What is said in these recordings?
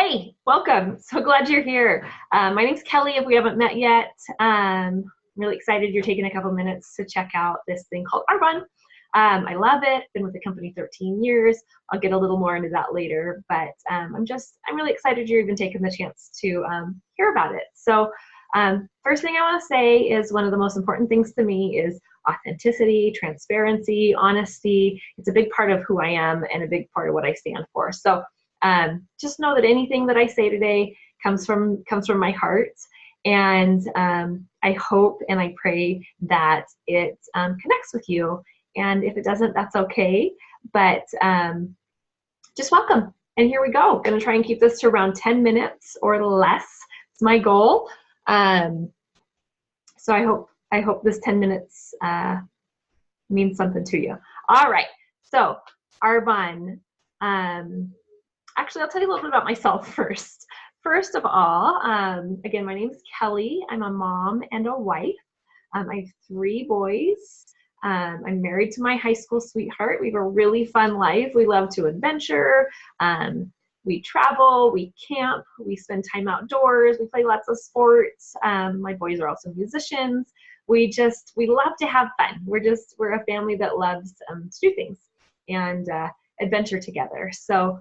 Hey, welcome. So glad you're here. My name's Kelly, if we haven't met yet. I'm really excited you're taking a couple minutes to check out this thing called Arbonne. I love it. Been with the company 13 years. I'll get a little more into that later, but I'm really excited you're even taking the chance to hear about it. So first thing I want to say is one of the most important things to me is authenticity, transparency, honesty. It's a big part of who I am and a big part of what I stand for. So just know that anything that I say today comes from my heart, and I hope and I pray that it connects with you. And if it doesn't, that's okay. But just welcome. And here we go. Going to try and keep this to around 10 minutes or less. It's my goal. So I hope this 10 minutes means something to you. All right. So Arbonne. Actually, I'll tell you a little bit about myself first. First of all, again, my name is Kelly. I'm a mom and a wife. I have 3 boys. I'm married to my high school sweetheart. We have a really fun life. We love to adventure. We travel, we camp, we spend time outdoors, we play lots of sports. My boys are also musicians. We love to have fun. We're a family that loves to do things and adventure together. So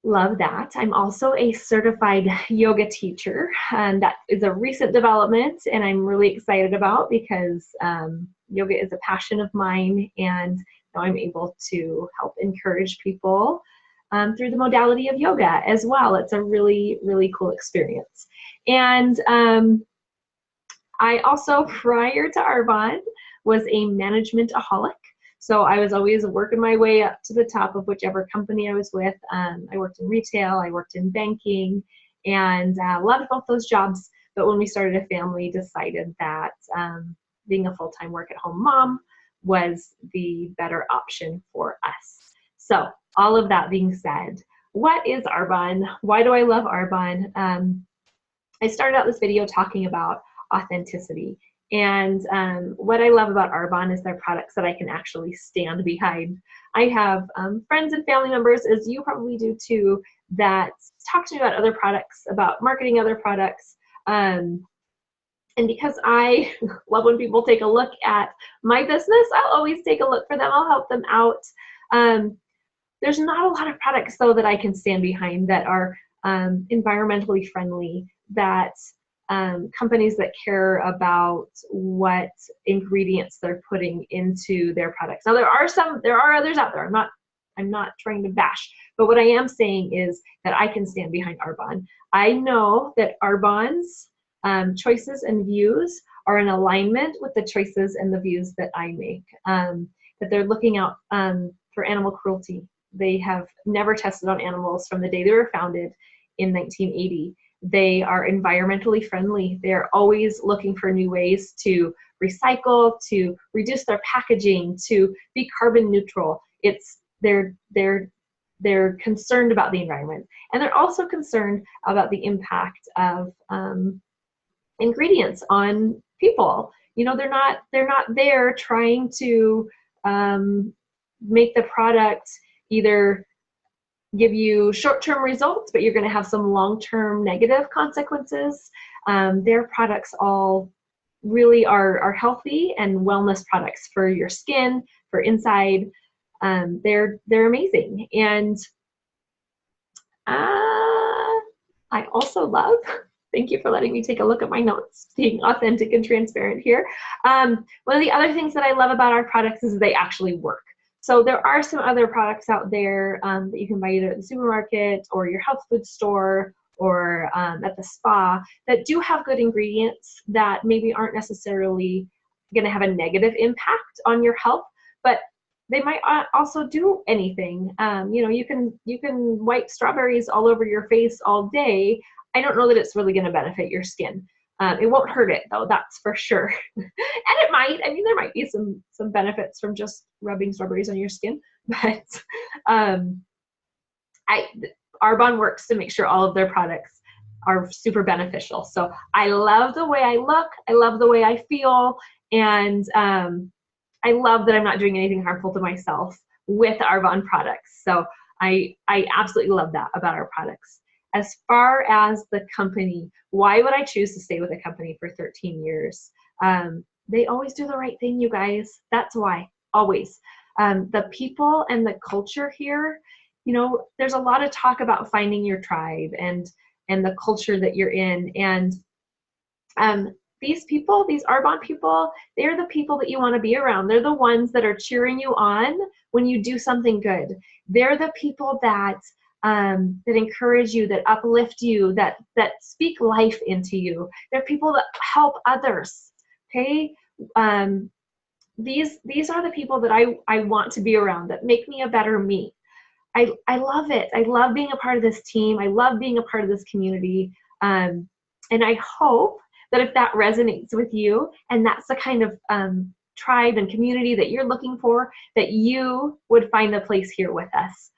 love that. I'm also a certified yoga teacher, and that is a recent development, and I'm really excited about because yoga is a passion of mine, and now I'm able to help encourage people through the modality of yoga as well. It's a really, really cool experience. And I also, prior to Arbonne, was a management-aholic. So I was always working my way up to the top of whichever company I was with. I worked in retail, I worked in banking, and loved both those jobs. But when we started a family, decided that being a full-time work-at-home mom was the better option for us. So all of that being said, what is Arbonne? Why do I love Arbonne? I started out this video talking about authenticity. And what I love about Arbonne is their products that I can actually stand behind. I have friends and family members, as you probably do too, that talk to me about other products, about marketing other products. And because I love when people take a look at my business, I'll always take a look for them. I'll help them out. There's not a lot of products, though, that I can stand behind that are environmentally friendly, that companies that care about what ingredients they're putting into their products. Now there are others out there. I'm not trying to bash, but what I am saying is that I can stand behind Arbonne. I know that Arbonne's choices and views are in alignment with the choices and the views that I make. That they're looking out for animal cruelty. They have never tested on animals from the day they were founded in 1980. They are environmentally friendly. They're always looking for new ways to recycle, to reduce their packaging, to be carbon neutral. They're concerned about the environment, and they're also concerned about the impact of ingredients on people. You know, they're not there trying to make the product either give you short-term results, but you're going to have some long-term negative consequences. Their products all really are healthy and wellness products for your skin, for inside. They're amazing. And I also love, thank you for letting me take a look at my notes, being authentic and transparent here. One of the other things that I love about our products is they actually work. So there are some other products out there that you can buy either at the supermarket or your health food store or at the spa that do have good ingredients that maybe aren't necessarily going to have a negative impact on your health, but they might also do anything. You know, you can wipe strawberries all over your face all day. I don't know that it's really going to benefit your skin. It won't hurt it, though, that's for sure. And it might. I mean, there might be some benefits from just rubbing strawberries on your skin, but Arbonne works to make sure all of their products are super beneficial. So I love the way I look. I love the way I feel. And I love that I'm not doing anything harmful to myself with Arbonne products. So I absolutely love that about our products. As far as the company, why would I choose to stay with a company for 13 years? They always do the right thing, you guys. That's why, always. The people and the culture here, you know, there's a lot of talk about finding your tribe and the culture that you're in. And these people, these Arbonne people, they're the people that you want to be around. They're the ones that are cheering you on when you do something good. They're the people that that encourage you, that uplift you, that speak life into you. They're people that help others. Okay, these are the people that I want to be around, that make me a better me. I love it. I love being a part of this team. I love being a part of this community. And I hope that if that resonates with you and that's the kind of tribe and community that you're looking for, that you would find a place here with us.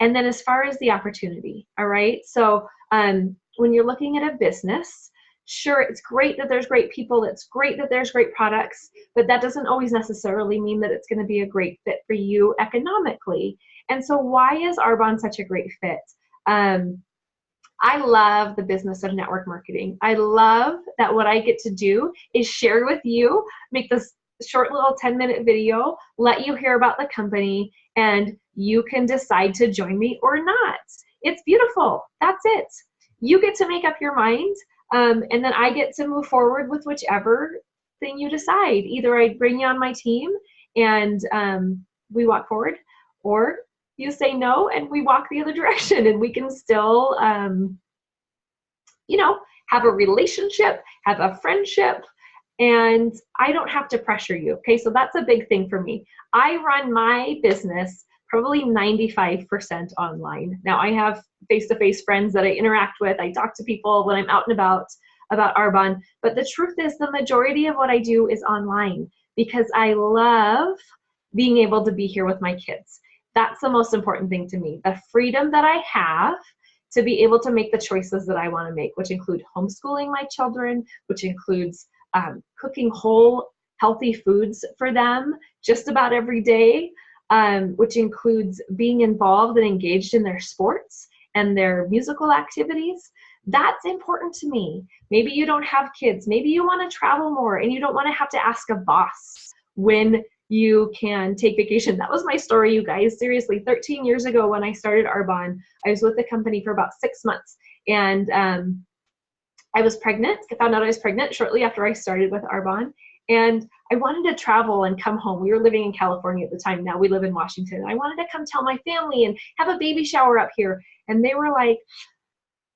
And then as far as the opportunity, all right? So when you're looking at a business, sure, it's great that there's great people. It's great that there's great products, but that doesn't always necessarily mean that it's going to be a great fit for you economically. And so why is Arbonne such a great fit? I love the business of network marketing. I love that what I get to do is share with you, make this short little 10-minute video, let you hear about the company, and you can decide to join me or not. It's beautiful. That's it. You get to make up your mind, and then I get to move forward with whichever thing you decide. Either I bring you on my team and we walk forward, or you say no and we walk the other direction, and we can still, you know, have a relationship, have a friendship, and I don't have to pressure you. Okay, so that's a big thing for me. I run my business probably 95% online. Now I have face-to-face friends that I interact with. I talk to people when I'm out and about Arbonne, but the truth is the majority of what I do is online because I love being able to be here with my kids. That's the most important thing to me. The freedom that I have to be able to make the choices that I want to make, which include homeschooling my children, which includes cooking whole, healthy foods for them just about every day, which includes being involved and engaged in their sports and their musical activities. That's important to me. Maybe you don't have kids. Maybe you want to travel more and you don't want to have to ask a boss when you can take vacation. That was my story, you guys. Seriously, 13 years ago when I started Arbonne, I was with the company for about 6 months, and I was pregnant. I found out I was pregnant shortly after I started with Arbonne, and I wanted to travel and come home. We were living in California at the time. Now we live in Washington. I wanted to come tell my family and have a baby shower up here, and they were like,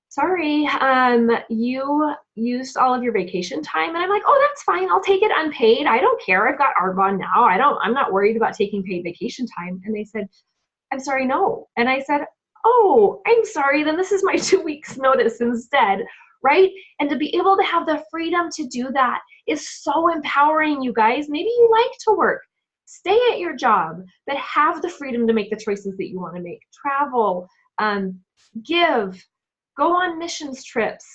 sorry, you used all of your vacation time. And I'm like, oh, that's fine. I'll take it unpaid. I don't care. I've got Arbonne now. I'm not worried about taking paid vacation time. And they said, I'm sorry, no. And I said, oh, I'm sorry. Then this is my 2 weeks notice instead, right? And to be able to have the freedom to do that is so empowering, you guys. Maybe you like to work. Stay at your job, but have the freedom to make the choices that you want to make. Travel, give, go on missions trips,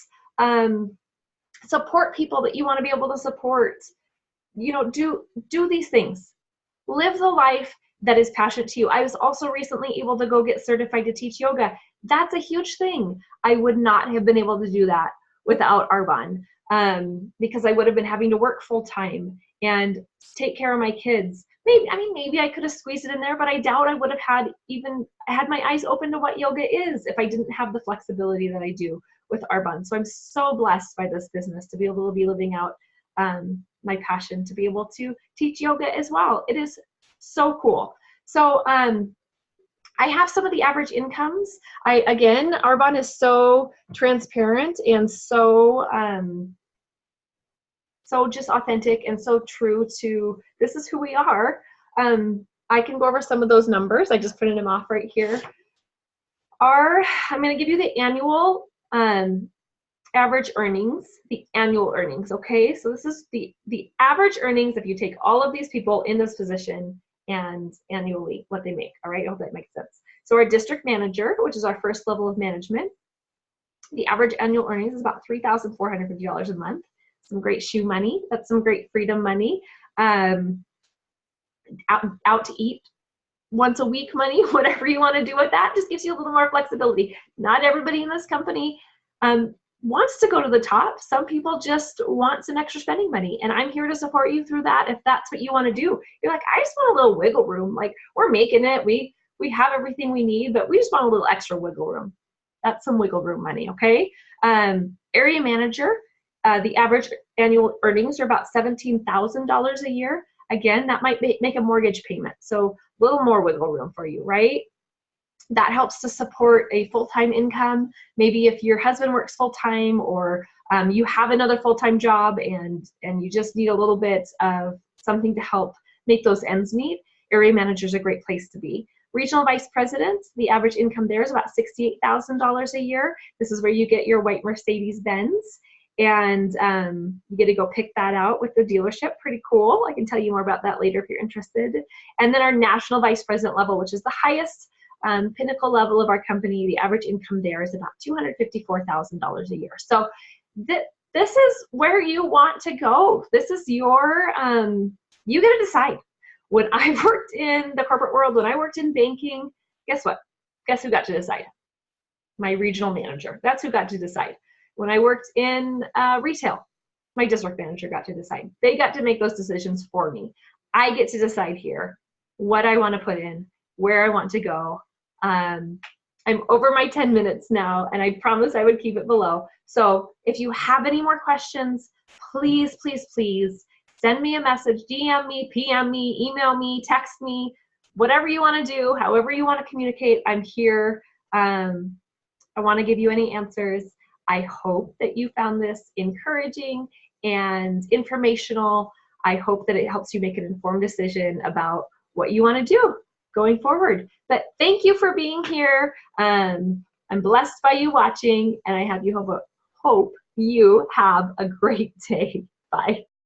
support people that you want to be able to support. You know, do these things. Live the life that is passionate to you. I was also recently able to go get certified to teach yoga. That's a huge thing. I would not have been able to do that without Arbonne, because I would have been having to work full time and take care of my kids. Maybe I could have squeezed it in there, but I doubt I would have had my eyes open to what yoga is if I didn't have the flexibility that I do with Arbonne. So I'm so blessed by this business to be able to be living out my passion, to be able to teach yoga as well. It is so cool. So I have some of the average incomes. Again, Arbonne is so transparent and so just authentic and so true to this is who we are. I can go over some of those numbers. I just printed them off right here. I'm going to give you the annual average earnings, the annual earnings, okay? So this is the average earnings if you take all of these people in this position and annually what they make, all right? I hope that makes sense. So our district manager, which is our first level of management, the average annual earnings is about $3,450 a month. Some great shoe money. That's some great freedom money. Out to eat once a week money, whatever you want to do with that, just gives you a little more flexibility. Not everybody in this company wants to go to the top. Some people just want some extra spending money, and I'm here to support you through that if that's what you want to do. You're like, I just want a little wiggle room. Like, we're making it. We have everything we need, but we just want a little extra wiggle room. That's some wiggle room money, okay? Area manager, the average annual earnings are about $17,000 a year. Again, that might make a mortgage payment, so a little more wiggle room for you, right? That helps to support a full-time income. Maybe if your husband works full-time, or you have another full-time job and you just need a little bit of something to help make those ends meet, area manager is a great place to be. Regional vice president, the average income there is about $68,000 a year. This is where you get your white Mercedes-Benz, and you get to go pick that out with the dealership. Pretty cool. I can tell you more about that later if you're interested. And then our national vice president level, which is the highest pinnacle level of our company, the average income there is about $254,000 a year. So this is where you want to go. This is your, you get to decide. When I worked in the corporate world, when I worked in banking, guess what? Guess who got to decide? My regional manager. That's who got to decide. When I worked in retail, my district manager got to decide. They got to make those decisions for me. I get to decide here what I want to put in, where I want to go. I'm over my 10 minutes now, and I promised I would keep it below. So if you have any more questions, please, please, please send me a message, DM me, PM me, email me, text me, whatever you want to do, however you want to communicate, I'm here. I want to give you any answers. I hope that you found this encouraging and informational. I hope that it helps you make an informed decision about what you want to do going forward. But thank you for being here. I'm blessed by you watching, and I hope you have a great day. Bye.